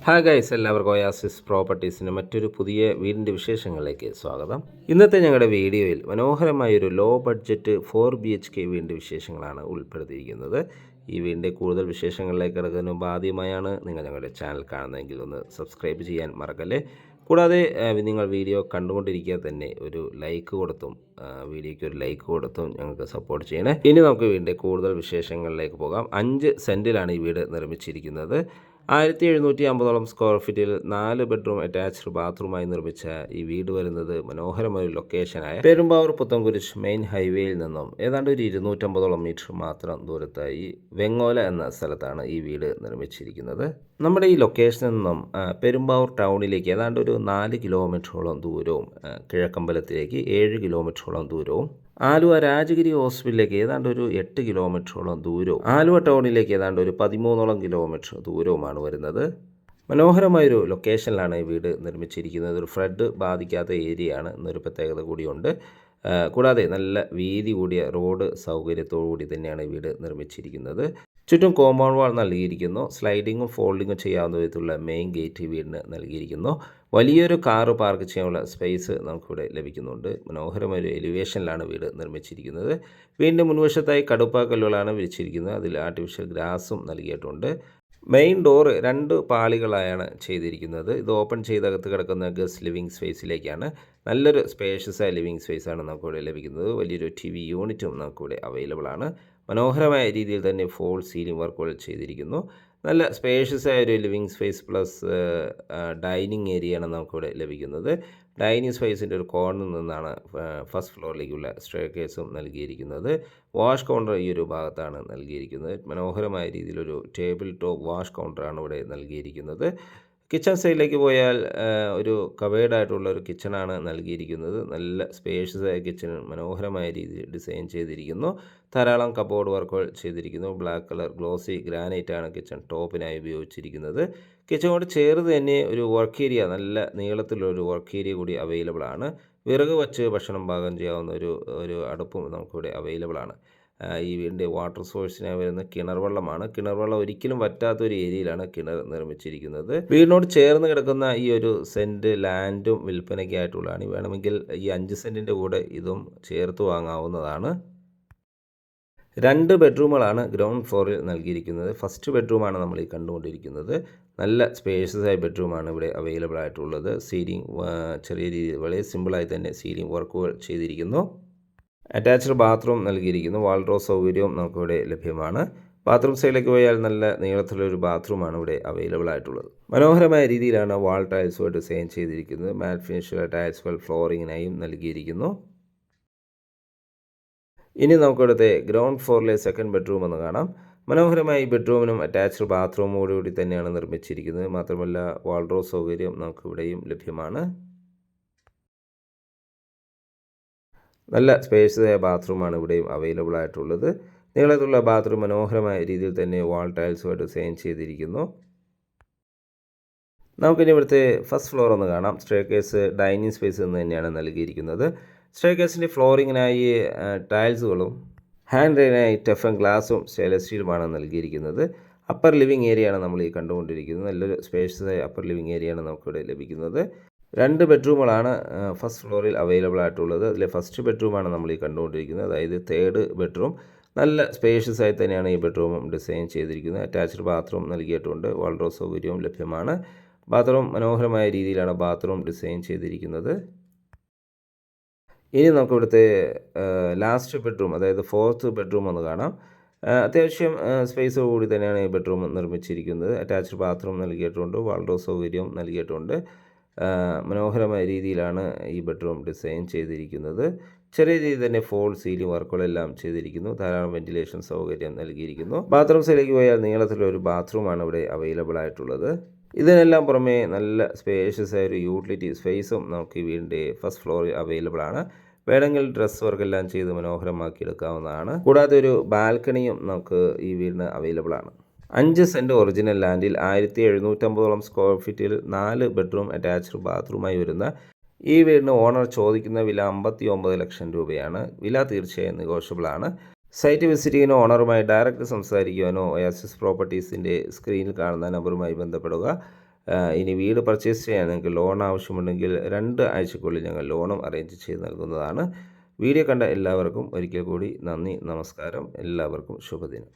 Hi guys, എല്ലാവർക്കും oasis പ്രോപ്പർട്ടീസിൻ്റെ മറ്റൊരു പുതിയ വീടിൻ്റെ വിശേഷങ്ങളിലേക്ക് സ്വാഗതം. ഇന്നത്തെ ഞങ്ങളുടെ വീഡിയോയിൽ മനോഹരമായൊരു ലോ ബഡ്ജറ്റ് 4 BHK വീടിൻ്റെ വിശേഷങ്ങളാണ് ഉൾപ്പെടുത്തിയിരിക്കുന്നത്. ഈ വീടിൻ്റെ കൂടുതൽ വിശേഷങ്ങളിലേക്ക് കിടക്കുന്നതിന് മുമ്പ് ആദ്യമായാണ് നിങ്ങൾ ഞങ്ങളുടെ ചാനൽ കാണുന്നതെങ്കിൽ ഒന്ന് സബ്സ്ക്രൈബ് ചെയ്യാൻ മറക്കല്ലേ. കൂടാതെ നിങ്ങൾ വീഡിയോ കണ്ടുകൊണ്ടിരിക്കുക തന്നെ ഒരു ലൈക്ക് കൊടുത്തും വീഡിയോയ്ക്ക് ഒരു ലൈക്ക് കൊടുത്തും ഞങ്ങൾക്ക് സപ്പോർട്ട് ചെയ്യണേ. ഇനി നമുക്ക് വീടിൻ്റെ കൂടുതൽ വിശേഷങ്ങളിലേക്ക് പോകാം. 5 സെൻറ്റിലാണ് ഈ വീട് നിർമ്മിച്ചിരിക്കുന്നത്. 1750 സ്ക്വയർ ഫീറ്റിൽ 4 ബെഡ്റൂം അറ്റാച്ച്ഡ് ബാത്റൂമായി നിർമ്മിച്ച ഈ വീട് വരുന്നത് മനോഹരമായ ലൊക്കേഷനായ പെരുമ്പാവൂർ പുത്തൻകുരിശ് മെയിൻ ഹൈവേയിൽ നിന്നും ഏതാണ്ട് ഒരു 250 മീറ്റർ മാത്രം ദൂരത്തായി വെങ്ങോല എന്ന സ്ഥലത്താണ് ഈ വീട് നിർമ്മിച്ചിരിക്കുന്നത്. നമ്മുടെ ഈ ലൊക്കേഷനിൽ നിന്നും പെരുമ്പാവൂർ ടൗണിലേക്ക് ഏതാണ്ട് ഒരു 4 കിലോമീറ്ററോളം ദൂരവും കിഴക്കമ്പലത്തിലേക്ക് 7 കിലോമീറ്ററോളം ദൂരവും ആലുവ രാജഗിരി ഹോസ്പിറ്റലിലേക്ക് ഏതാണ്ട് ഒരു 8 കിലോമീറ്ററോളം ദൂരവും ആലുവ ടൗണിലേക്ക് ഏതാണ്ട് ഒരു 13 കിലോമീറ്റർ ദൂരവുമാണ് വരുന്നത്. മനോഹരമായൊരു ലൊക്കേഷനിലാണ് ഈ വീട് നിർമ്മിച്ചിരിക്കുന്നത്. ഒരു ഫ്ലഡ് ബാധിക്കാത്ത ഏരിയയാണ് എന്നൊരു പ്രത്യേകത കൂടിയുണ്ട്. കൂടാതെ നല്ല വീതി കൂടിയ റോഡ് സൗകര്യത്തോടു കൂടി തന്നെയാണ് ഈ വീട് നിർമ്മിച്ചിരിക്കുന്നത്. ചുറ്റും കോമ്പൗണ്ട് വാൾ നൽകിയിരിക്കുന്നു. സ്ലൈഡിങ്ങും ഫോൾഡിങ്ങും ചെയ്യാവുന്ന വിധത്തിലുള്ള മെയിൻ ഗേറ്റ് വീടിന് നൽകിയിരിക്കുന്നു. വലിയൊരു കാറ് പാർക്ക് ചെയ്യാനുള്ള സ്പേസ് നമുക്കിവിടെ ലഭിക്കുന്നുണ്ട്. മനോഹരമൊരു എലിവേഷനിലാണ് വീട് നിർമ്മിച്ചിരിക്കുന്നത്. വീടിൻ്റെ മുൻവശത്തായി കടുപ്പാക്കല്ലുകളാണ് വിരിച്ചിരിക്കുന്നത്. അതിൽ ആർട്ടിഫിഷ്യൽ ഗ്രാസും നൽകിയിട്ടുണ്ട്. മെയിൻ ഡോറ് 2 പാളികളായാണ് ചെയ്തിരിക്കുന്നത്. ഇത് ഓപ്പൺ ചെയ്തകത്ത് കിടക്കുന്ന ഗസ്റ്റ് ലിവിങ് സ്പേസിലേക്കാണ്. നല്ലൊരു സ്പേഷ്യസായ ലിവിങ് സ്പേസാണ് നമുക്കിവിടെ ലഭിക്കുന്നത്. വലിയൊരു TV യൂണിറ്റും നമുക്കിവിടെ അവൈലബിൾ ആണ്. മനോഹരമായ രീതിയിൽ തന്നെ ഫോൾ സീലിംഗ് വർക്കുകൾ ചെയ്തിരിക്കുന്നു. നല്ല സ്പേഷ്യസായ ഒരു ലിവിങ് സ്പേസ് പ്ലസ് ഡൈനിങ് ഏരിയയാണ് നമുക്കിവിടെ ലഭിക്കുന്നത്. ഡൈനിങ് സ്പേസിൻ്റെ ഒരു കോർണറിൽ നിന്നാണ് ഫസ്റ്റ് ഫ്ലോറിലേക്കുള്ള സ്റ്റെയർകേസും നൽകിയിരിക്കുന്നത്. വാഷ് കൗണ്ടർ ഈ ഒരു ഭാഗത്താണ് നൽകിയിരിക്കുന്നത്. മനോഹരമായ രീതിയിലൊരു ടേബിൾ ടോപ്പ് വാഷ് കൗണ്ടറാണ് ഇവിടെ നൽകിയിരിക്കുന്നത്. കിച്ചൺ സൈഡിലേക്ക് പോയാൽ ഒരു കവേർഡായിട്ടുള്ള ഒരു കിച്ചണാണ് നൽകിയിരിക്കുന്നത്. നല്ല സ്പേഷ്യസായ കിച്ചൺ മനോഹരമായ രീതിയിൽ ഡിസൈൻ ചെയ്തിരിക്കുന്നു. ധാരാളം കബോർഡ് വർക്കുകൾ ചെയ്തിരിക്കുന്നു. ബ്ലാക്ക് കളർ ഗ്ലോസി ഗ്രാനൈറ്റാണ് കിച്ചൺ ടോപ്പിനായി ഉപയോഗിച്ചിരിക്കുന്നത്. കിച്ചണോട് ചേർന്ന് തന്നെ ഒരു വർക്ക് ഏരിയ, നല്ല നീളത്തിലൊരു വർക്ക് ഏരിയ കൂടി അവൈലബിൾ ആണ്. വിറക് വച്ച് ഭക്ഷണം പാകം ചെയ്യാവുന്ന ഒരു അടുപ്പും നമുക്കിവിടെ അവൈലബിൾ ആണ്. ഈ വീടിൻ്റെ വാട്ടർ സോഴ്സിനായി വരുന്ന കിണർ വെള്ളമാണ്. കിണർ വെള്ളം ഒരിക്കലും വറ്റാത്തൊരു ഏരിയയിലാണ് കിണർ നിർമ്മിച്ചിരിക്കുന്നത്. വീടിനോട് ചേർന്ന് കിടക്കുന്ന ഈ ഒരു സെൻറ്റ് ലാൻഡും വിൽപ്പനയ്ക്കായിട്ടുള്ളതാണ്. വേണമെങ്കിൽ ഈ 5 സെൻറ്റിൻ്റെ കൂടെ ഇതും ചേർത്ത് വാങ്ങാവുന്നതാണ്. 2 ബെഡ്റൂമുകളാണ് ഗ്രൗണ്ട് ഫ്ലോറിൽ നൽകിയിരിക്കുന്നത്. ഫസ്റ്റ് ബെഡ്റൂമാണ് നമ്മൾ ഈ കണ്ടുകൊണ്ടിരിക്കുന്നത്. നല്ല സ്പേഷ്യസായ ബെഡ്റൂമാണ് ഇവിടെ അവൈലബിൾ ആയിട്ടുള്ളത്. സീലിംഗ് ചെറിയ രീതിയിൽ വളരെ സിമ്പിളായി തന്നെ സീലിംഗ് വർക്കുകൾ ചെയ്തിരിക്കുന്നു. അറ്റാച്ച്ഡ് ബാത്റൂം നൽകിയിരിക്കുന്നു. വാൾഡ്രോ സൗകര്യവും നമുക്കിവിടെ ലഭ്യമാണ്. ബാത്റൂം സൈഡിലേക്ക് പോയാൽ നല്ല നീളത്തിലൊരു ബാത്റൂമാണ് ഇവിടെ അവൈലബിൾ ആയിട്ടുള്ളത്. മനോഹരമായ രീതിയിലാണ് വാൾ ടൈൽസുകൾ ഡിസൈൻ ചെയ്തിരിക്കുന്നത്. മാറ്റ് ഫിനിഷുള്ള ടൈൽസുകൾ ഫ്ലോറിങ്ങിനായും നൽകിയിരിക്കുന്നു. ഇനി നമുക്കിവിടുത്തെ ഗ്രൗണ്ട് ഫ്ലോറിലെ സെക്കൻഡ് ബെഡ്റൂം എന്ന് കാണാം. മനോഹരമായ ഈ ബെഡ്റൂമിനും അറ്റാച്ച്ഡ് ബാത്റൂമോടുകൂടി തന്നെയാണ് നിർമ്മിച്ചിരിക്കുന്നത്. മാത്രമല്ല വാൾഡ്രോ സൗകര്യം നമുക്കിവിടെയും ലഭ്യമാണ്. നല്ല സ്പേഷ്യസായ ബാത്റൂമാണ് ഇവിടെയും അവൈലബിൾ ആയിട്ടുള്ളത്. നീളത്തിലുള്ള ബാത്റൂം മനോഹരമായ രീതിയിൽ തന്നെ വാൾ ടൈൽസുമായി ഡിസൈൻ ചെയ്തിരിക്കുന്നു. നമുക്കിനി ഇവിടുത്തെ ഫസ്റ്റ് ഫ്ലോർ ഒന്ന് കാണാം. സ്റ്റെയർകേസ് ഡൈനിങ് സ്പേസ് എന്ന് തന്നെയാണ് നൽകിയിരിക്കുന്നത്. സ്റ്റെയർകേസിൻ്റെ ഫ്ലോറിങ്ങിനായി ടൈൽസുകളും ഹാൻഡ് റെയിനായി ടെഫൻ ഗ്ലാസും സ്റ്റെയിൻലെസ് സ്റ്റീലുമാണ് നൽകിയിരിക്കുന്നത്. അപ്പർ ലിവിങ് ഏരിയയാണ് നമ്മൾ ഈ കണ്ടുകൊണ്ടിരിക്കുന്നത്. നല്ലൊരു സ്പേഷ്യസായ അപ്പർ ലിവിങ് ഏരിയയാണ് നമുക്കിവിടെ ലഭിക്കുന്നത്. 2 ബെഡ്റൂമുകളാണ് ഫസ്റ്റ് ഫ്ലോറിൽ അവൈലബിൾ ആയിട്ടുള്ളത്. അതിലെ ഫസ്റ്റ് ബെഡ്റൂമാണ് നമ്മൾ ഈ കണ്ടുകൊണ്ടിരിക്കുന്നത്. അതായത് 3rd ബെഡ്റൂം. നല്ല സ്പേഷ്യസായി തന്നെയാണ് ഈ ബെഡ്റൂമും ഡിസൈൻ ചെയ്തിരിക്കുന്നത്. അറ്റാച്ച്ഡ് ബാത്റൂം നൽകിയിട്ടുണ്ട്. വാൾഡ്രോ സൗകര്യവും ലഭ്യമാണ്. ബാത്റൂം മനോഹരമായ രീതിയിലാണ് ബാത്റൂം ഡിസൈൻ ചെയ്തിരിക്കുന്നത്. ഇനി നമുക്കിവിടുത്തെ ലാസ്റ്റ് ബെഡ്റൂം, അതായത് 4th ബെഡ്റൂം ഒന്ന് കാണാം. അത്യാവശ്യം സ്പേസോട് കൂടി തന്നെയാണ് ഈ ബെഡ്റൂം നിർമ്മിച്ചിരിക്കുന്നത്. അറ്റാച്ച്ഡ് ബാത്റൂം നൽകിയിട്ടുണ്ട്. വാൾഡ്രോ സൗകര്യവും നൽകിയിട്ടുണ്ട്. മനോഹരമായ രീതിയിലാണ് ഈ ബെഡ്റൂം ഡിസൈൻ ചെയ്തിരിക്കുന്നത്. ചെറിയ രീതിയിൽ തന്നെ ഫോൾ സീലിംഗ് വർക്കുകളെല്ലാം ചെയ്തിരിക്കുന്നു. ധാരാളം വെന്റിലേഷൻ സൗകര്യം നൽകിയിരിക്കുന്നു. ബാത്റൂം സൈഡിലേക്ക് പോയാൽ നീളത്തിലൊരു ബാത്റൂമാണ് ഇവിടെ അവൈലബിൾ ആയിട്ടുള്ളത്. ഇതിനെല്ലാം പുറമെ നല്ല സ്പേഷ്യസായ ഒരു യൂട്ടിലിറ്റി സ്പേസും നമുക്ക് ഈ വീടിൻ്റെ ഫസ്റ്റ് ഫ്ലോറിൽ അവൈലബിൾ ആണ്. വേണമെങ്കിൽ ഡ്രസ് വർക്കെല്ലാം ചെയ്ത് മനോഹരമാക്കി എടുക്കാവുന്നതാണ്. കൂടാതെ ഒരു ബാൽക്കണിയും നമുക്ക് ഈ വീടിന് അവൈലബിൾ ആണ്. 5 സെൻറ്റ് ഒറിജിനൽ ലാൻഡിൽ 1750 സ്ക്വയർ ഫീറ്റിൽ 4 ബെഡ്റൂം അറ്റാച്ച്ഡ് ബാത്റൂമായി വരുന്ന ഈ വീടിന് ഓണർ ചോദിക്കുന്ന വില 59 ലക്ഷം രൂപയാണ്. വില തീർച്ചയായും നെഗോഷ്യബിൾ ആണ്. സൈറ്റ് വിസിറ്റ് ചെയ്യുന്ന ഓണറുമായി ഡയറക്റ്റ് സംസാരിക്കുവാനോ ഒയാസിസ് പ്രോപ്പർട്ടീസിൻ്റെ സ്ക്രീനിൽ കാണുന്ന നമ്പറുമായി ബന്ധപ്പെടുക. ഇനി വീട് പർച്ചേസ് ചെയ്യാൻ നിങ്ങൾക്ക് ലോൺ ആവശ്യമുണ്ടെങ്കിൽ 2 ആഴ്ചയ്ക്കുള്ളിൽ ഞങ്ങൾ ലോണും അറേഞ്ച് ചെയ്ത് നൽകുന്നതാണ്. വീഡിയോ കണ്ട എല്ലാവർക്കും ഒരിക്കൽ കൂടി നന്ദി, നമസ്കാരം. എല്ലാവർക്കും ശുഭദിനം.